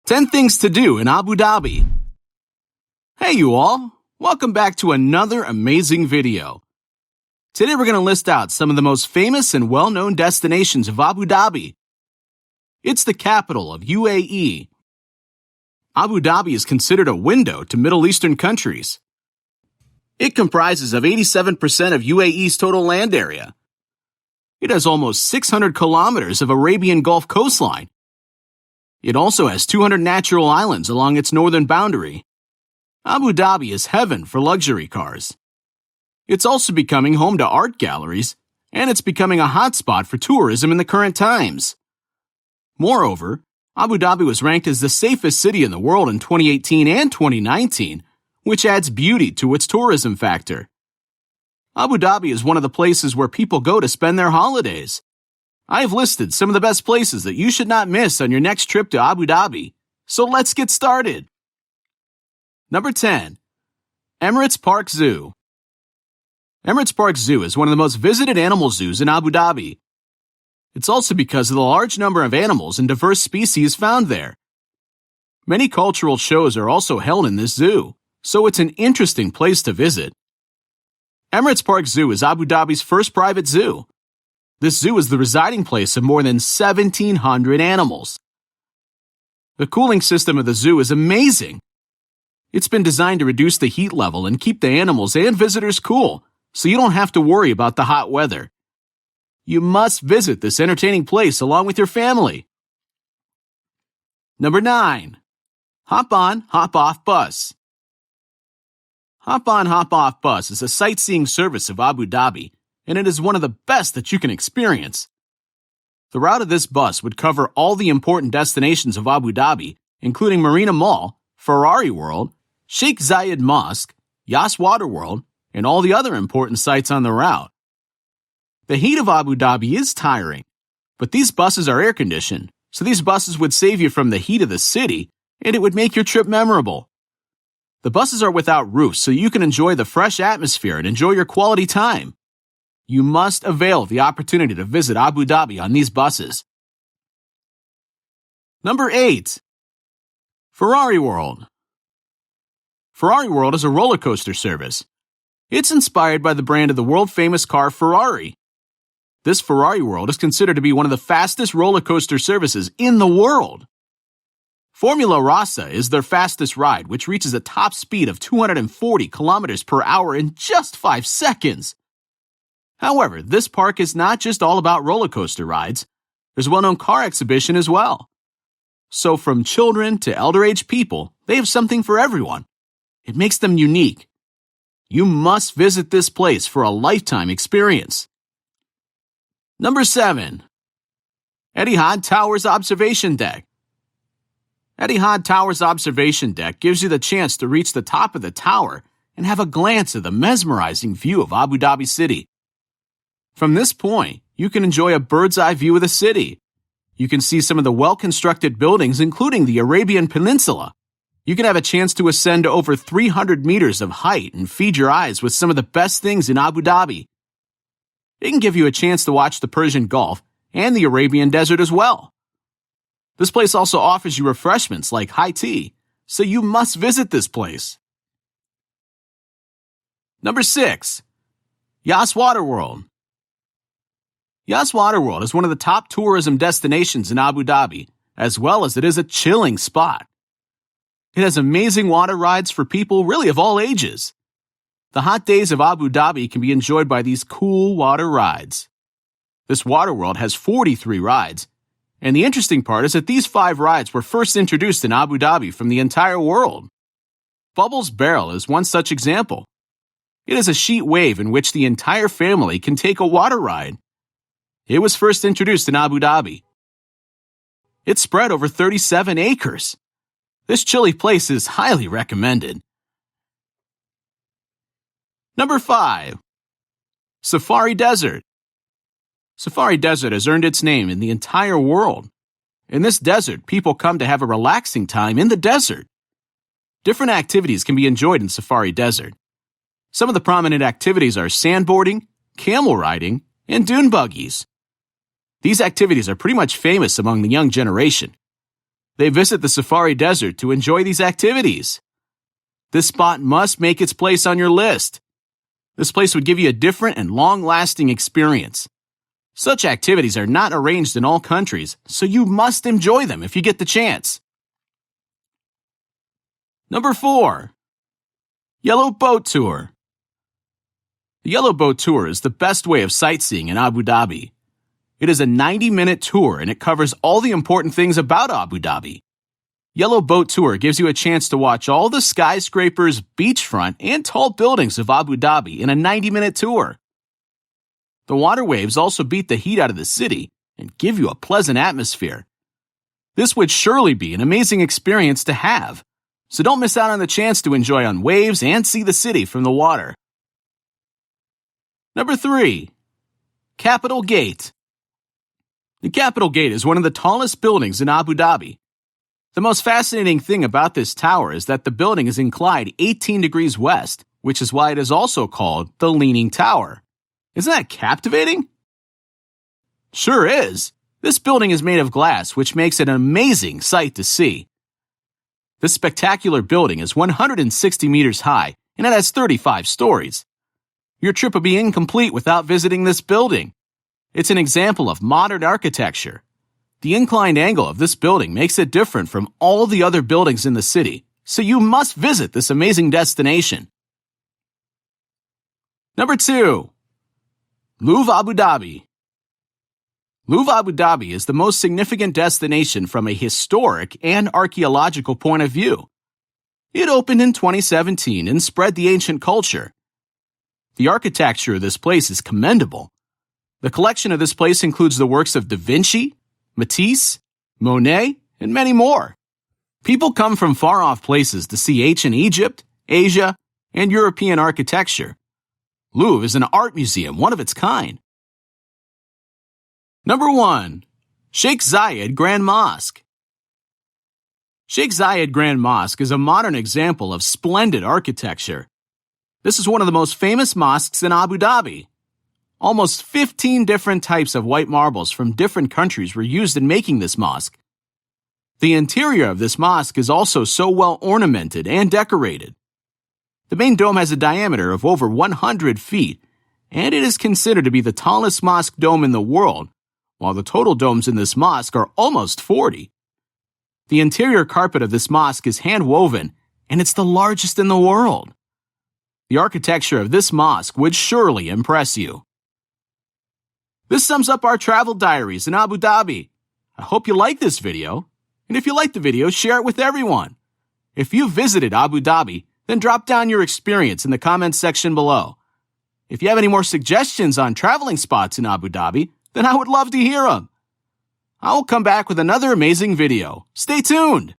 10 things to do in Abu Dhabi. Hey you all, welcome back to another amazing video. Today we're going to list out some of the most famous and well-known destinations of Abu Dhabi. It's the capital of UAE. Abu Dhabi is considered a window to Middle Eastern countries. It comprises of 87% of UAE's total land area. It has almost 600 kilometers of Arabian Gulf coastline. It also has 200 natural islands along its northern boundary. Abu Dhabi is heaven for luxury cars. It's also becoming home to art galleries, and it's becoming a hotspot for tourism in the current times. Moreover, Abu Dhabi was ranked as the safest city in the world in 2018 and 2019, which adds beauty to its tourism factor. Abu Dhabi is one of the places where people go to spend their holidays. I have listed some of the best places that you should not miss on your next trip to Abu Dhabi, so let's get started. Number 10. Emirates Park Zoo. Emirates Park Zoo is one of the most visited animal zoos in Abu Dhabi. It's also because of the large number of animals and diverse species found there. Many cultural shows are also held in this zoo, so it's an interesting place to visit. Emirates Park Zoo is Abu Dhabi's first private zoo. This zoo is the residing place of more than 1,700 animals. The cooling system of the zoo is amazing. It's been designed to reduce the heat level and keep the animals and visitors cool, so you don't have to worry about the hot weather. You must visit this entertaining place along with your family. Number 9. Hop on, hop off bus. Hop on, hop off bus is a sightseeing service of Abu Dhabi, and it is one of the best that you can experience. The route of this bus would cover all the important destinations of Abu Dhabi, including Marina Mall, Ferrari World, Sheikh Zayed Mosque, Yas Waterworld, and all the other important sites on the route. The heat of Abu Dhabi is tiring, but these buses are air-conditioned, so these buses would save you from the heat of the city, and it would make your trip memorable. The buses are without roofs, so you can enjoy the fresh atmosphere and enjoy your quality time. You must avail the opportunity to visit Abu Dhabi on these buses. Number 8. Ferrari World. Ferrari World is a roller coaster service. It's inspired by the brand of the world-famous car Ferrari. This Ferrari World is considered to be one of the fastest roller coaster services in the world. Formula Rossa is their fastest ride, which reaches a top speed of 240 kilometers per hour in just 5 seconds. However, this park is not just all about roller coaster rides. There's a well-known car exhibition as well. So from children to elder-aged people, they have something for everyone. It makes them unique. You must visit this place for a lifetime experience. Number 7. Etihad Towers Observation Deck. Etihad Towers Observation Deck gives you the chance to reach the top of the tower and have a glance at the mesmerizing view of Abu Dhabi City. From this point, you can enjoy a bird's-eye view of the city. You can see some of the well-constructed buildings, including the Arabian Peninsula. You can have a chance to ascend to over 300 meters of height and feed your eyes with some of the best things in Abu Dhabi. It can give you a chance to watch the Persian Gulf and the Arabian Desert as well. This place also offers you refreshments like high tea, so you must visit this place. Number 6. Yas Waterworld. Yas Waterworld is one of the top tourism destinations in Abu Dhabi, as well as it is a chilling spot. It has amazing water rides for people really of all ages. The hot days of Abu Dhabi can be enjoyed by these cool water rides. This water world has 43 rides, and the interesting part is that these 5 rides were first introduced in Abu Dhabi from the entire world. Bubbles Barrel is one such example. It is a sheet wave in which the entire family can take a water ride. It was first introduced in Abu Dhabi. It's spread over 37 acres. This chilly place is highly recommended. Number 5. Safari Desert. Safari Desert has earned its name in the entire world. In this desert, people come to have a relaxing time in the desert. Different activities can be enjoyed in Safari Desert. Some of the prominent activities are sandboarding, camel riding, and dune buggies. These activities are pretty much famous among the young generation. They visit the safari desert to enjoy these activities. This spot must make its place on your list. This place would give you a different and long-lasting experience. Such activities are not arranged in all countries, so you must enjoy them if you get the chance. Number 4. Yellow Boat Tour. The Yellow Boat Tour is the best way of sightseeing in Abu Dhabi. It is a 90-minute tour and it covers all the important things about Abu Dhabi. Yellow Boat Tour gives you a chance to watch all the skyscrapers, beachfront, and tall buildings of Abu Dhabi in a 90-minute tour. The water waves also beat the heat out of the city and give you a pleasant atmosphere. This would surely be an amazing experience to have, so don't miss out on the chance to enjoy on waves and see the city from the water. Number 3. Capitol Gate. The Capitol Gate is one of the tallest buildings in Abu Dhabi. The most fascinating thing about this tower is that the building is inclined 18 degrees west, which is why it is also called the Leaning Tower. Isn't that captivating? Sure is. This building is made of glass, which makes it an amazing sight to see. This spectacular building is 160 meters high, and it has 35 stories. Your trip would be incomplete without visiting this building. It's an example of modern architecture. The inclined angle of this building makes it different from all the other buildings in the city, so you must visit this amazing destination. Number 2. Louvre Abu Dhabi. Louvre Abu Dhabi is the most significant destination from a historic and archaeological point of view. It opened in 2017 and spread the ancient culture. The architecture of this place is commendable. The collection of this place includes the works of Da Vinci, Matisse, Monet, and many more. People come from far-off places to see ancient Egypt, Asia, and European architecture. Louvre is an art museum, one of its kind. Number 1. Sheikh Zayed Grand Mosque. Sheikh Zayed Grand Mosque is a modern example of splendid architecture. This is one of the most famous mosques in Abu Dhabi. Almost 15 different types of white marbles from different countries were used in making this mosque. The interior of this mosque is also so well ornamented and decorated. The main dome has a diameter of over 100 feet, and it is considered to be the tallest mosque dome in the world, while the total domes in this mosque are almost 40. The interior carpet of this mosque is hand-woven, and it's the largest in the world. The architecture of this mosque would surely impress you. This sums up our travel diaries in Abu Dhabi. I hope you like this video, and if you like the video, share it with everyone. If you visited Abu Dhabi, then drop down your experience in the comments section below. If you have any more suggestions on traveling spots in Abu Dhabi, then I would love to hear them. I will come back with another amazing video. Stay tuned!